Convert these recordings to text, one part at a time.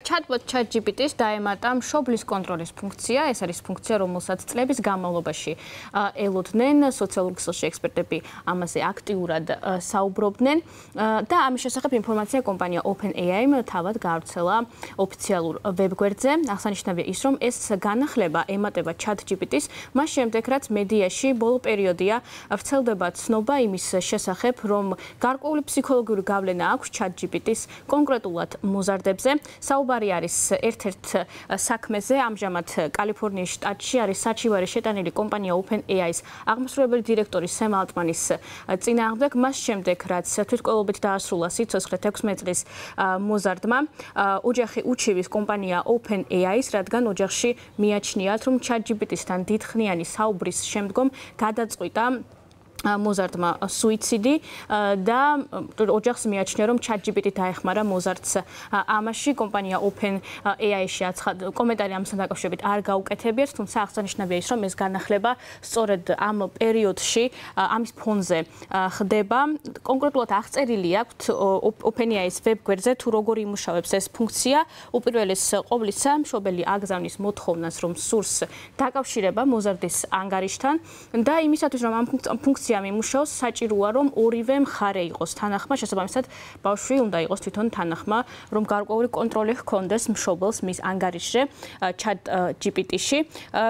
Chatbot ChatGPT-ს დაემატა მშობლის კონტროლის ფუნქცია. ეს არის ფუნქცია, რომელსაც წლების განმავლობაში ელოდნენ სოციალურ ქსელში ექსპერტები ამაზე აქტიურად საუბრობდნენ და ამის შესახებ ინფორმაცია კომპანია OpenAI-მ თავად გაავრცელა ოფიციალურ ვებგვერდზე. აღსანიშნავია ის, რომ ეს განახლება ემატება ChatGPT-ს მას შემდეგ, რაც მედიაში ბოლო პერიოდია ვრცელდება ცნობა იმის შესახებ, რომ გარკვეული ფსიქოლოგიური გავლენა აქვს ChatGPT-ს კონკრეტულად მოზარდებზე. საუბარი არის ერთ-ერთ საქმეზე, ამჟამად კალიფორნიის შტატში არის საჩივარი შეტანილი კომპანია OpenAI-ს აღმასრულებელი დირექტორის სემ ალტმანის წინააღმდეგ, მას შემდეგ, რაც თვითმკვლელობით დაასრულა სიცოცხლე 16 წლის მოზარდმა, ოჯახი უჩივის კომპანია OpenAI-ს, რადგან ოჯახში მიაჩნიათ, რომ ChatGPT-სთან დიდხნიანი საუბრის შემდგომ გადაწყვიტა მოზარდმა სუიციდი და ოჯახს მიაჩნია, რომ ChatGPT დაეხმარა მოზარდს ამაში. კომპანია OpenAI-ში კომენტარი ამასთან დაკავშირებით არ გაუკეთებიათ, თუმცა აღსანიშნავია ის, რომ ეს განახლება სწორედ ამ პერიოდში ამის ფონზე ხდება. კონკრეტულად აღწერილი აქვთ OpenAI-ის ვებგვერდზე, თუ როგორ იმუშავებს ეს ფუნქცია. უპირველეს ყოვლისა, მშობელი აგზავნის მოთხოვნას, რომ სურს დაკავშირება მოზარდის ანგარიშთან და იმისათვის, რომ ამ ფუნქციამ იმუშაოს, საჭიროა, რომ ორივე მხარე იყოს თანახმა, შესაბამისად, ბავშვი უნდა იყოს თვითონ თანახმა, რომ გარკვეული კონტროლი ჰქონდეს მშობელს მის ანგარიშზე ChatGPT-ში.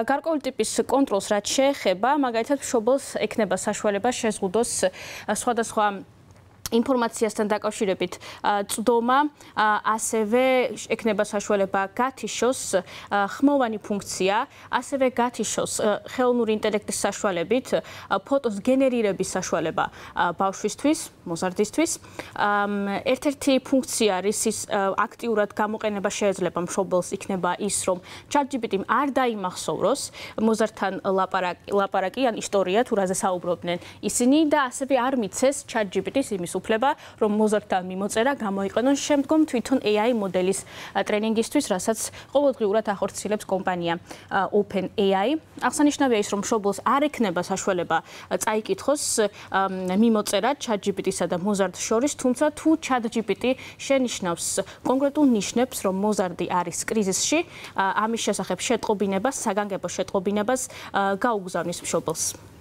გარკვეული ტიპის კონტროლს რაც შეეხება, მაგალითად, მშობელს ექნება საშუალება შეზღუდოს სხვადასხვა ინფორმაციასთან დაკავშირებით წვდომა, ასევე ექნება საშუალება გათიშოს ხმოვანი ფუნქცია, ასევე გათიშოს ხელოვნური ინტელექტის საშუალებით ფოტოს გენერირების საშუალება ბავშვისთვის, მოზარდისთვის. ერთ-ერთი ფუნქცია, რისის აქტიურად გამოყენება შეეძლება მშობელს, იქნება ის, რომ ChatGPT-მ არ დაიმახსოვროს მოზარდთან ლაპარაკი ან ისტორია, თუ რაზე საუბრობდნენ ისინი და ასევე არ მიცეს ChatGPT-ს იმის უფლება, რომ მოზარდთან მიმოწერა გამოიყენონ შემდგომ თვითონ AI მოდელის ტრენინგისთვის, რასაც ყოველდღიურად ახორციელებს კომპანია OpenAI. აღსანიშნავია ის, რომ მშობელს არ ექნება საშუალება წაიკითხოს მიმოწერა ChatGPT-სა და მოზარდს შორის, თუმცა თუ ChatGPT შენიშნავს კონკრეტულ ნიშნებს, რომ მოზარდი არის კრიზისში, ამის შესახებ შეტყობინებას, საგანგებო შეტყობინებას გაუგზავნის მშობელს.